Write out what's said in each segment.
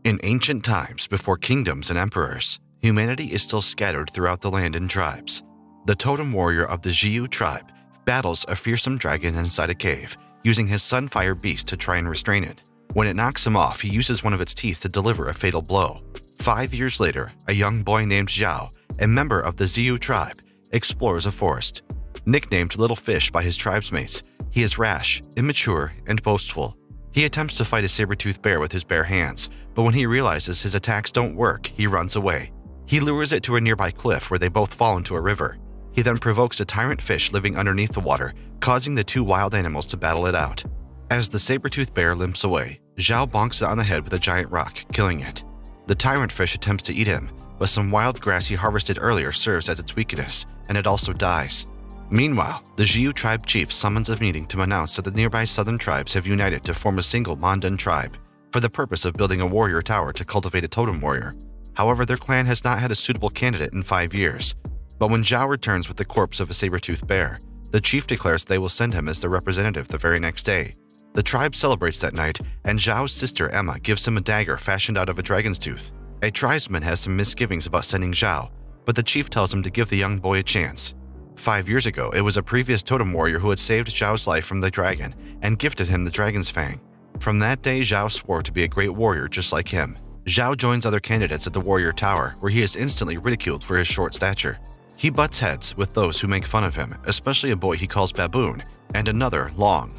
In ancient times, before kingdoms and emperors, humanity is still scattered throughout the land in tribes. The Totem Warrior of the Jiu tribe battles a fearsome dragon inside a cave, using his sunfire beast to try and restrain it. When it knocks him off, he uses one of its teeth to deliver a fatal blow. 5 years later, a young boy named Zhao, a member of the Jiu tribe, explores a forest. Nicknamed Little Fish by his tribesmates, he is rash, immature, and boastful. He attempts to fight a saber-toothed bear with his bare hands, but when he realizes his attacks don't work, he runs away. He lures it to a nearby cliff where they both fall into a river. He then provokes a tyrant fish living underneath the water, causing the two wild animals to battle it out. As the saber-toothed bear limps away, Zhao bonks it on the head with a giant rock, killing it. The tyrant fish attempts to eat him, but some wild grass he harvested earlier serves as its weakness, and it also dies. Meanwhile, the Jiu tribe chief summons a meeting to announce that the nearby southern tribes have united to form a single Mandan tribe for the purpose of building a warrior tower to cultivate a totem warrior. However, their clan has not had a suitable candidate in 5 years. But when Zhao returns with the corpse of a saber-toothed bear, the chief declares they will send him as their representative the very next day. The tribe celebrates that night, and Zhao's sister Emma gives him a dagger fashioned out of a dragon's tooth. A tribesman has some misgivings about sending Zhao, but the chief tells him to give the young boy a chance. 5 years ago, it was a previous totem warrior who had saved Zhao's life from the dragon and gifted him the dragon's fang. From that day, Zhao swore to be a great warrior just like him. Zhao joins other candidates at the warrior tower, where he is instantly ridiculed for his short stature. He butts heads with those who make fun of him, especially a boy he calls Baboon, and another, Long.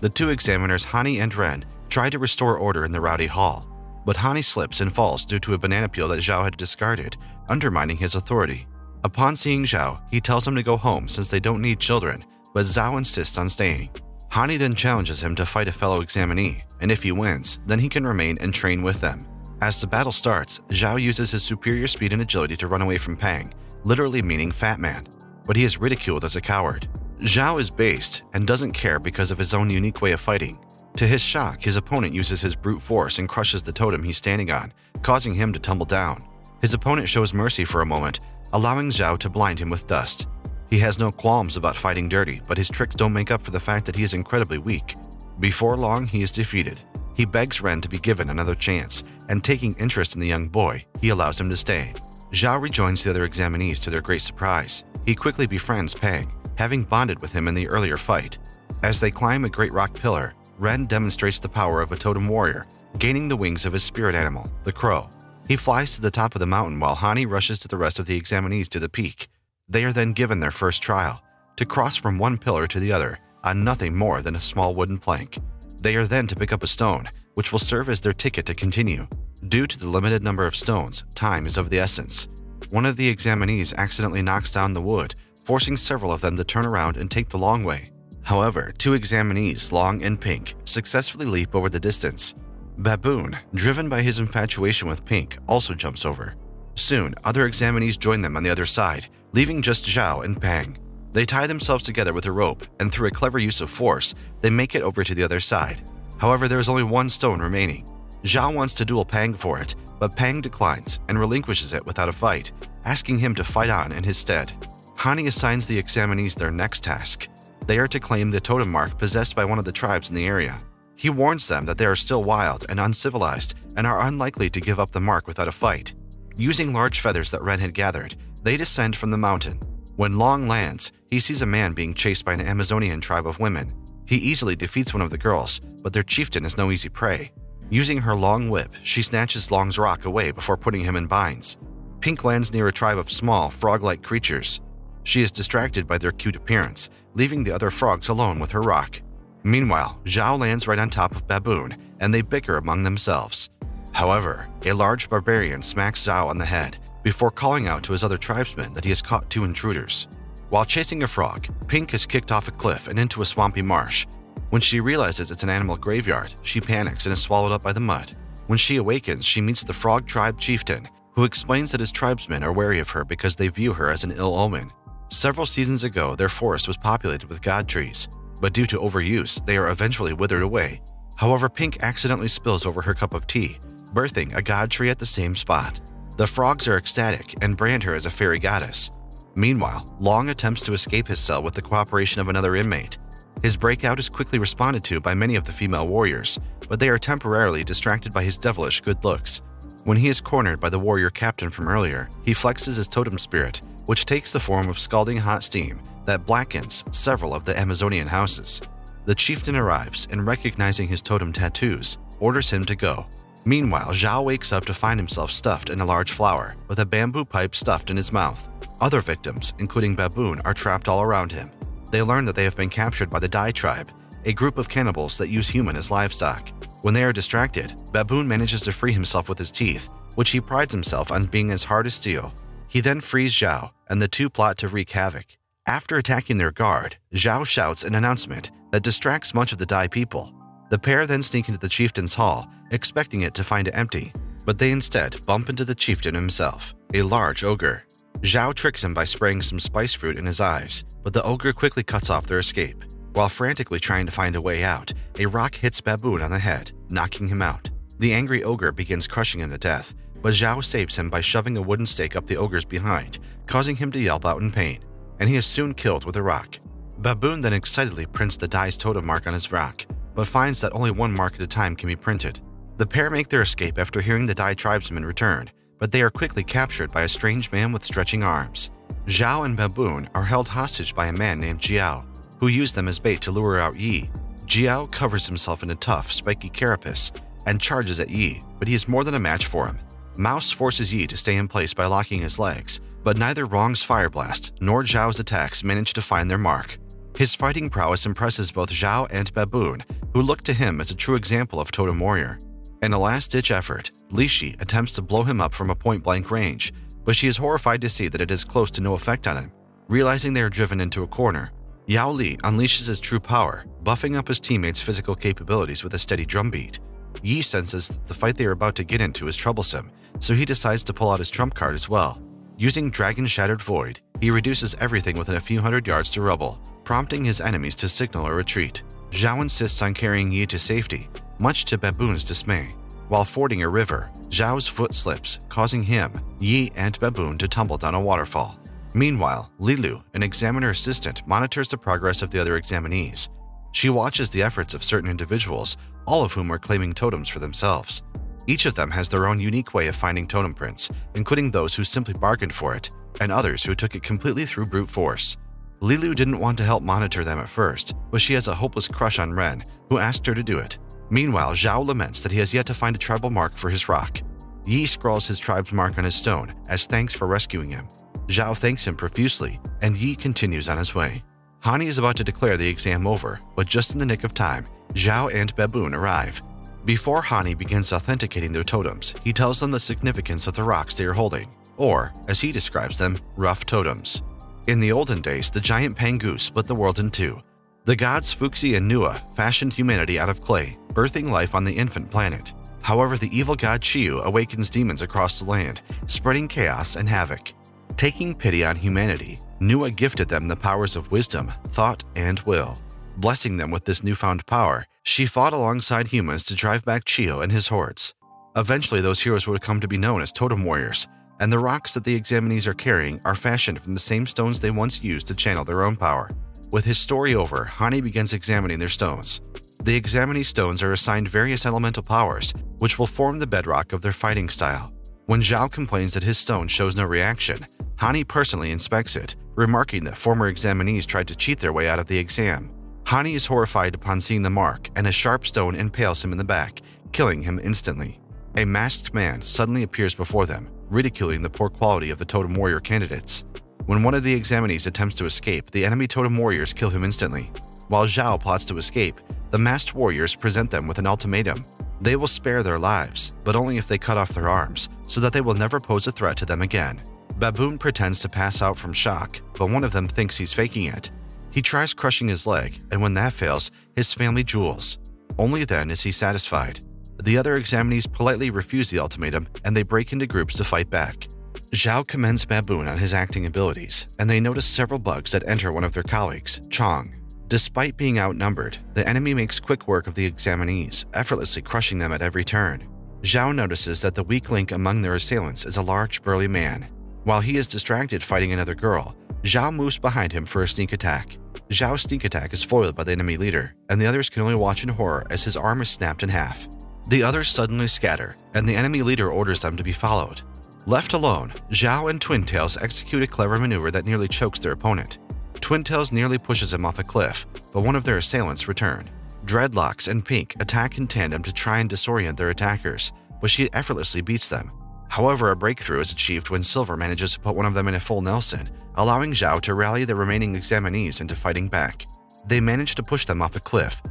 The two examiners, Hani and Ren, try to restore order in the rowdy hall, but Hani slips and falls due to a banana peel that Zhao had discarded, undermining his authority. Upon seeing Zhao, he tells him to go home since they don't need children, but Zhao insists on staying. Hani then challenges him to fight a fellow examinee, and if he wins, then he can remain and train with them. As the battle starts, Zhao uses his superior speed and agility to run away from Pang, literally meaning fat man, but he is ridiculed as a coward. Zhao is based and doesn't care because of his own unique way of fighting. To his shock, his opponent uses his brute force and crushes the totem he's standing on, causing him to tumble down. His opponent shows mercy for a moment, allowing Zhao to blind him with dust. He has no qualms about fighting dirty, but his tricks don't make up for the fact that he is incredibly weak. Before long, he is defeated. He begs Ren to be given another chance, and taking interest in the young boy, he allows him to stay. Zhao rejoins the other examinees to their great surprise. He quickly befriends Pang, having bonded with him in the earlier fight. As they climb a great rock pillar, Ren demonstrates the power of a totem warrior, gaining the wings of his spirit animal, the crow. He flies to the top of the mountain while Hani rushes to the rest of the examinees to the peak. They are then given their first trial, to cross from one pillar to the other on nothing more than a small wooden plank. They are then to pick up a stone, which will serve as their ticket to continue. Due to the limited number of stones, time is of the essence. One of the examinees accidentally knocks down the wood, forcing several of them to turn around and take the long way. However, two examinees, Long and Pink, successfully leap over the distance. Baboon, driven by his infatuation with Pink, also jumps over. Soon, other examinees join them on the other side, leaving just Zhao and Pang. They tie themselves together with a rope, and through a clever use of force, they make it over to the other side. However, there is only one stone remaining. Zhao wants to duel Pang for it, but Pang declines and relinquishes it without a fight, asking him to fight on in his stead. Hani assigns the examinees their next task. They are to claim the totem mark possessed by one of the tribes in the area. He warns them that they are still wild and uncivilized and are unlikely to give up the mark without a fight. Using large feathers that Ren had gathered, they descend from the mountain. When Long lands, he sees a man being chased by an Amazonian tribe of women. He easily defeats one of the girls, but their chieftain is no easy prey. Using her long whip, she snatches Long's rock away before putting him in binds. Pink lands near a tribe of small, frog-like creatures. She is distracted by their cute appearance, leaving the other frogs alone with her rock. Meanwhile, Zhao lands right on top of Baboon, and they bicker among themselves. However, a large barbarian smacks Zhao on the head before calling out to his other tribesmen that he has caught two intruders. While chasing a frog, Pink is kicked off a cliff and into a swampy marsh. When she realizes it's an animal graveyard, she panics and is swallowed up by the mud. When she awakens, she meets the frog tribe chieftain, who explains that his tribesmen are wary of her because they view her as an ill omen. Several seasons ago, their forest was populated with god trees, but due to overuse, they are eventually withered away. However, Pink accidentally spills over her cup of tea, birthing a god tree at the same spot. The frogs are ecstatic and brand her as a fairy goddess. Meanwhile, Long attempts to escape his cell with the cooperation of another inmate. His breakout is quickly responded to by many of the female warriors, but they are temporarily distracted by his devilish good looks. When he is cornered by the warrior captain from earlier, he flexes his totem spirit, which takes the form of scalding hot steam that blackens several of the Amazonian houses. The chieftain arrives and, recognizing his totem tattoos, orders him to go. Meanwhile, Zhao wakes up to find himself stuffed in a large flower, with a bamboo pipe stuffed in his mouth. Other victims, including Baboon, are trapped all around him. They learn that they have been captured by the Dai tribe, a group of cannibals that use human as livestock. When they are distracted, Baboon manages to free himself with his teeth, which he prides himself on being as hard as steel. He then frees Zhao, and the two plot to wreak havoc. After attacking their guard, Zhao shouts an announcement that distracts much of the Dai people. The pair then sneak into the chieftain's hall, expecting it to find it empty, but they instead bump into the chieftain himself, a large ogre. Zhao tricks him by spraying some spice fruit in his eyes, but the ogre quickly cuts off their escape. While frantically trying to find a way out, a rock hits Baboon on the head, knocking him out. The angry ogre begins crushing him to death, but Zhao saves him by shoving a wooden stake up the ogre's behind, causing him to yelp out in pain, and he is soon killed with a rock. Baboon then excitedly prints the Dai's totem mark on his rock, but finds that only one mark at a time can be printed. The pair make their escape after hearing the Dai tribesmen return, but they are quickly captured by a strange man with stretching arms. Zhao and Baboon are held hostage by a man named Jiao, who used them as bait to lure out Yi. Jiao covers himself in a tough, spiky carapace and charges at Yi, but he is more than a match for him. Mouse forces Yi to stay in place by locking his legs, but neither Rong's fire blast nor Zhao's attacks manage to find their mark. His fighting prowess impresses both Zhao and Baboon, who look to him as a true example of Totem Warrior. In a last-ditch effort, Li Shi attempts to blow him up from a point-blank range, but she is horrified to see that it has close to no effect on him. Realizing they are driven into a corner, Yao Li unleashes his true power, buffing up his teammates' physical capabilities with a steady drumbeat. Yi senses that the fight they are about to get into is troublesome, so he decides to pull out his trump card as well. Using Dragon Shattered Void, he reduces everything within a few hundred yards to rubble, prompting his enemies to signal a retreat. Zhao insists on carrying Yi to safety, much to Baboon's dismay. While fording a river, Zhao's foot slips, causing him, Yi, and Baboon to tumble down a waterfall. Meanwhile, Lilu, an examiner assistant, monitors the progress of the other examinees. She watches the efforts of certain individuals, all of whom are claiming totems for themselves. Each of them has their own unique way of finding totem prints, including those who simply bargained for it, and others who took it completely through brute force. Lilu didn't want to help monitor them at first, but she has a hopeless crush on Ren, who asked her to do it. Meanwhile, Zhao laments that he has yet to find a tribal mark for his rock. Yi scrawls his tribe's mark on his stone as thanks for rescuing him. Zhao thanks him profusely, and Yi continues on his way. Hani is about to declare the exam over, but just in the nick of time, Zhao and Baboon arrive. Before Hani begins authenticating their totems, he tells them the significance of the rocks they are holding, or, as he describes them, rough totems. In the olden days, the giant Pangu split the world in two. The gods Fuxi and Nua fashioned humanity out of clay, birthing life on the infant planet. However, the evil god Chiu awakens demons across the land, spreading chaos and havoc. Taking pity on humanity, Nua gifted them the powers of wisdom, thought, and will. Blessing them with this newfound power, she fought alongside humans to drive back Chiu and his hordes. Eventually, those heroes would come to be known as Totem Warriors, and the rocks that the examinees are carrying are fashioned from the same stones they once used to channel their own power. With his story over, Hani begins examining their stones. The examinee stones are assigned various elemental powers, which will form the bedrock of their fighting style. When Zhao complains that his stone shows no reaction, Hani personally inspects it, remarking that former examinees tried to cheat their way out of the exam. Hani is horrified upon seeing the mark, and a sharp stone impales him in the back, killing him instantly. A masked man suddenly appears before them, ridiculing the poor quality of the Totem Warrior candidates. When one of the examinees attempts to escape, the enemy Totem Warriors kill him instantly. While Zhao plots to escape, the masked warriors present them with an ultimatum. They will spare their lives, but only if they cut off their arms, so that they will never pose a threat to them again. Baboon pretends to pass out from shock, but one of them thinks he's faking it. He tries crushing his leg, and when that fails, his family drools. Only then is he satisfied. The other examinees politely refuse the ultimatum, and they break into groups to fight back. Zhao commends Baboon on his acting abilities, and they notice several bugs that enter one of their colleagues, Chong. Despite being outnumbered, the enemy makes quick work of the examinees, effortlessly crushing them at every turn. Zhao notices that the weak link among their assailants is a large, burly man. While he is distracted fighting another girl, Zhao moves behind him for a sneak attack. Zhao's sneak attack is foiled by the enemy leader, and the others can only watch in horror as his arm is snapped in half. The others suddenly scatter, and the enemy leader orders them to be followed. Left alone, Zhao and Twin Tails execute a clever maneuver that nearly chokes their opponent. Twin Tails nearly pushes him off a cliff, but one of their assailants return. Dreadlocks and Pink attack in tandem to try and disorient their attackers, but she effortlessly beats them. However, a breakthrough is achieved when Silver manages to put one of them in a full Nelson, allowing Zhao to rally the remaining examinees into fighting back. They manage to push them off a cliff,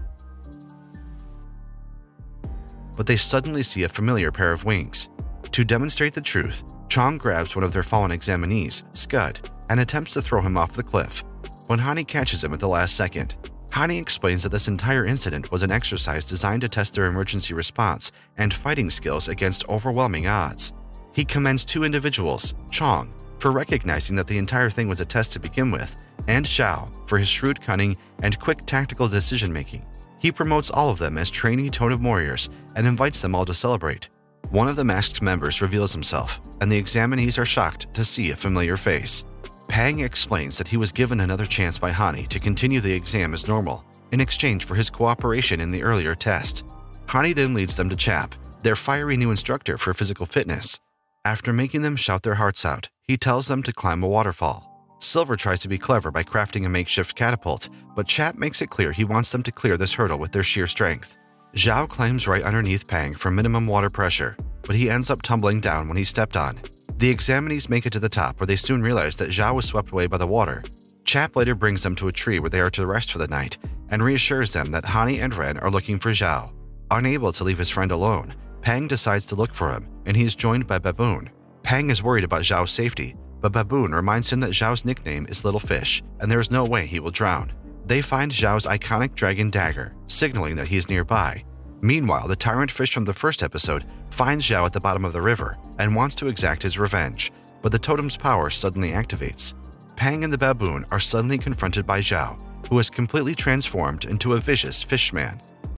but they suddenly see a familiar pair of wings. To demonstrate the truth, Chong grabs one of their fallen examinees, Scud, and attempts to throw him off the cliff, when Hani catches him at the last second. Hani explains that this entire incident was an exercise designed to test their emergency response and fighting skills against overwhelming odds. He commends two individuals, Chong, for recognizing that the entire thing was a test to begin with, and Zhao for his shrewd cunning and quick tactical decision-making. He promotes all of them as trainee Totem Warriors and invites them all to celebrate. One of the masked members reveals himself, and the examinees are shocked to see a familiar face. Pang explains that he was given another chance by Hani to continue the exam as normal, in exchange for his cooperation in the earlier test. Hani then leads them to Chap, their fiery new instructor for physical fitness. After making them shout their hearts out, he tells them to climb a waterfall. Silver tries to be clever by crafting a makeshift catapult, but Chap makes it clear he wants them to clear this hurdle with their sheer strength. Zhao climbs right underneath Pang for minimum water pressure, but he ends up tumbling down when he's stepped on. The examinees make it to the top, where they soon realize that Zhao was swept away by the water. Chap later brings them to a tree where they are to rest for the night, and reassures them that Hani and Ren are looking for Zhao. Unable to leave his friend alone, Pang decides to look for him, and he is joined by Baboon. Pang is worried about Zhao's safety, but Baboon reminds him that Zhao's nickname is Little Fish, and there is no way he will drown. They find Zhao's iconic dragon dagger, signaling that he is nearby. Meanwhile, the tyrant fish from the first episode finds Zhao at the bottom of the river and wants to exact his revenge, but the totem's power suddenly activates. Pang and the baboon are suddenly confronted by Zhao, who is completely transformed into a vicious fish man.